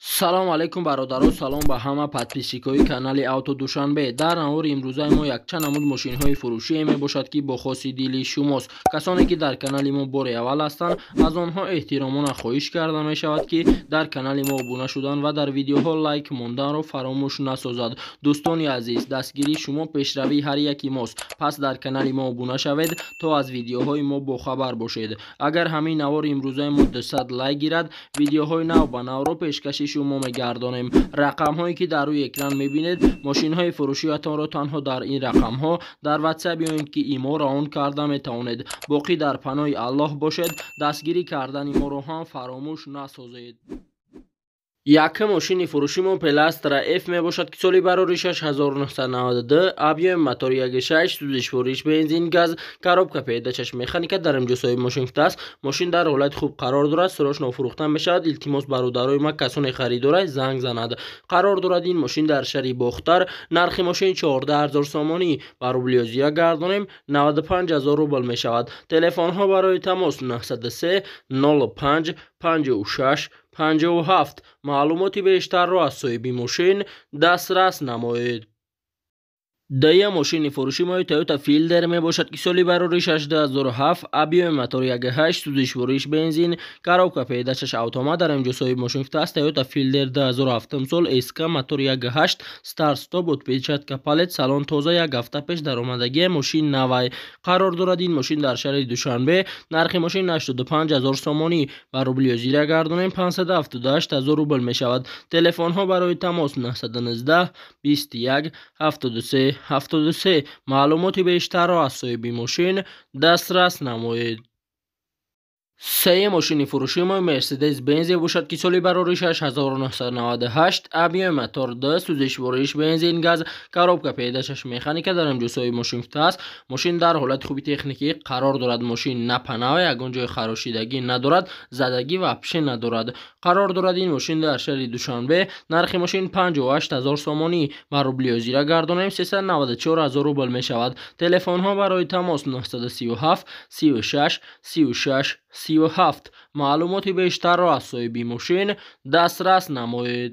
салом алейкум бародаро, салом ба ҳама подписчикои канали Авто Душанбе. Дар навори имрӯзаи мо якчанд намуд мошинҳои фурӯшие мебошад ки бо хоси дили шумост. Касоне ки дар канали мо бори аввал ҳастанд, аз онҳо эҳтиромона хоҳиш карда мешавад ки дар канали мо обуна шудан ва дар видеоҳо лайк монданро фаромӯш насозад. дӯстони азиз, дастгирии шумо пешравии ҳар яки мост. Пас дар канали мо обуна шавед то аз видеоҳои мо бохабар бошед. Агар ҳамин навори имрӯзаи мо 200 лайк гирад, видеоҳои нав ба навро пешкаши шумо мегардонем. рақамҳое ки дар рӯи экран мебинед, мошинҳои фурӯшиятонро танҳо дар ин рақамҳо дар ватсап ё ин ки иморо он карда метавонед. боқӣ дар паноҳи Аллоҳ бошед. дастгирӣ кардани моро ҳам фаромӯш насозед. Якум мошини фурӯши мо Пеластра F мебошад ки соли барори 6992, объем мотори 1.6, сӯзишвориш бензин газ, коробка передачаш механика дар инҷо соҳиби мошин аст. мошин дар ҳолати хуб қарор дорад, сроčno фурӯхта мешавад. илтимос бародарои ма касоне харидорад занг занад. қарор дорад ин мошин дар шаҳри Бохтар. нархи мошин 14000 сомонӣ ба рублиёзия гардонем 95000 рубл мешавад. телефонҳо барои тамос 903 05 56 57. маълумоти бештарро аз соҳиби мошин дастрас намоед. дая мошини фурӯши мои Toyota Fielder мебошад ки соли барори 2007, объеми мотори 1.8, сӯзишвориш бензин, коробка передачаш автомат дар инҷо соҳиби мошин аст. Toyota Fielder 2007 сол, СК мотори 1.8, старт стоп, отпечатка палет, салон тоза, як ҳафта пеш даромадагии мошин навай. қарор дорад ин мошин дар шаҳри Душанбе. нархи мошин 85000 сомонӣ ба рублиёзия гардонем 578000 рубл мешавад. телефонҳо барои тамос 919 21 73 73. маълумоти бештарро аз соҳиби мошин дастрас намоед. сеюм мошини фурӯши мо Mercedes Benz бошад ки соли барори 6998, объеми мотор 2, сӯзишвориш бензин газ, коробка передачаш механика дар инҷо соҳиби мошин аст. мошин дар ҳолати хуби техникӣ қарор дорад. мошин на панава, ягон ҷои харошидагӣ надорад, задагӣ вапше надорад. қарор дорад ин мошин дар шаҳри Душанбе. нархи мошин 58000 сомонӣ ба рублиёзия гардонем 394000 рубл мешавад. телефонҳо барои тамос 937 36 36 37. маълумоти бештарро аз соҳиби мошин дастрас намоед.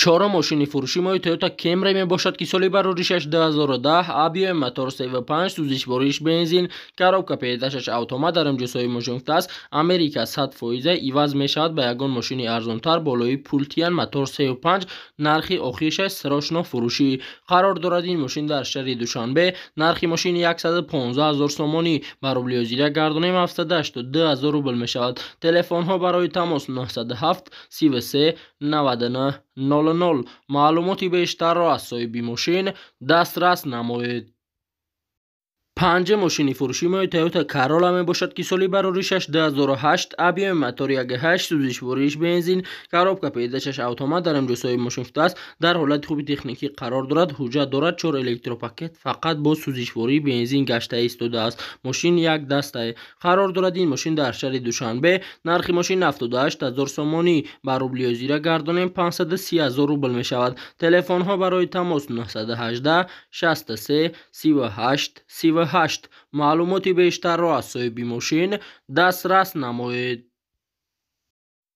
чорум мошини фурӯши мои Toyota Camry мебошад ки соли барори 2010, объеми мотор 3.5, сӯзишвориш бензин, коробка передачаш автомат дар инҷо соҳиби мошин аст. Америка 100% иваз мешавад ба ягон мошини арзонтар болои пултиян мотор 3.5. нархи охиршаш сроčno фурӯшӣ. қарор дорад ин мошин дар шаҳри Душанбе. нархи мошин 115000 сомонӣ ба рублиёзия гардонем 782000 рубл мешавад. телефонҳо барои тамос 907 33 99 00. маълумоти бештарро аз соҳиби мошин дастрас намоед. панҷум мошини фурӯши мои Toyota Corolla мебошад ки соли барори 2008, объеми мотори 1.8, сӯзишвориш бензин, коробка передачаш автомат дар инҷо соҳиби мошин аст. дар ҳолати хуби техникӣ қарор дорад. ҳуҷҷат дорад. 4 электропакет фақат бо сӯзишвории бензин гашта истодааст. мошин як дастае. қарор дорад ин мошин дар шаҳри Душанбе. нархи мошин 78000 сомонӣ ба рублиёзия гардонем 530000 рубл мешавад. телефонҳо барои тамос 918 63 38 38. маълумоти бештарро аз соҳиби мошин дастрас намоед.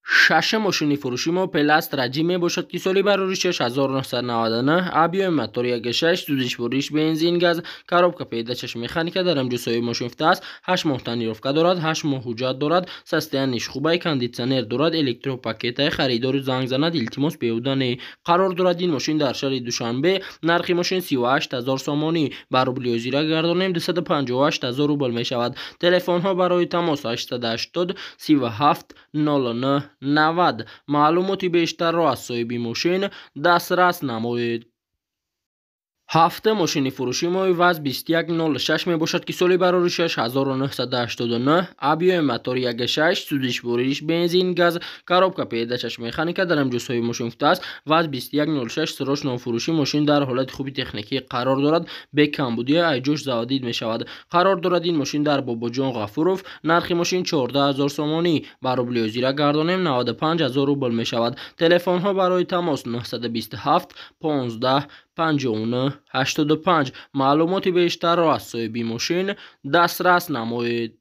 шашум мошини фурӯши мо Pellastра G мебошад ки соли барори 6999, объеми мотори 1.6, сӯзишвориш бензин газ, коробка передачаш механика дар инҷо соҳиби мошин аст. 8 моҳ тонировка дорад, 8 моҳ ҳуҷҷат дорад, состояниш хубай, кондитсионер дорад, электропакетае. харидори занг занад, илтимос беҳуда не. қарор дорад ин мошин дар шаҳри Душанбе. нархи мошин 38000 сомонӣ ба рублиёзия гардонем 258000 рубл мешавад. телефонҳо барои тамос 880 37 09 90. маълумоти бештарро аз соҳиби мошин дастрас намоед. ҳафтум мошини фурӯши мои ВАЗ 2106 мебошад ки соли барори 6989, объеми мотори 1.6, сӯзишвориш бензин газ, коробка передачаш механика дар инҷо соҳиби мошин аст. ВАЗ 2106 сроčno фурӯшӣ. мошин дар ҳолати хуби техникӣ қарор дорад. бе камбудия айҷош заводид мешавад. қарор дорад ин мошин дар Бобоҷон Ғафуров. нархи мошин 14000 сомонӣ ба рублиёзия гардонем 95000 рубл мешавад. телефонҳо барои тамос 927 15 59 85. маълумоти бештарро аз соҳиби мошин дастрас намоед.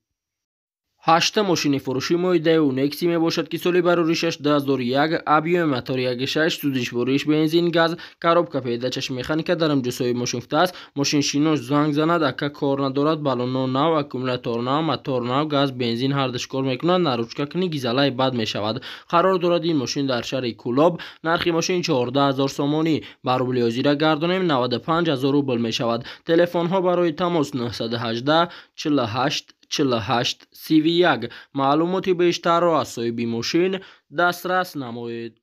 8 мошини фурӯши Moideo Nexi мебошад ки соли барори 6 2001 объеми мотори 1.6 сӯзишвориш бензин газ коробка педачаш механика дар ҷусои мошин футааст. Мошиншинос занг занад ака кор надорад, баллонно нав, аккумулятор нав, мотор нав, газ бензин ҳардаш кор мекунад, наручка книги залаи бад мешавад. қарор дорад ин мошин дар шаҳри Кӯлоб. нархи мошин 14 000 сомонӣ. ба рубли озира гардонем 95 000 рубл мешавад. телефонҳо барои тамос 918 48 48 31. маълумоти бештарро аз соҳиби мошин дастрас намоед.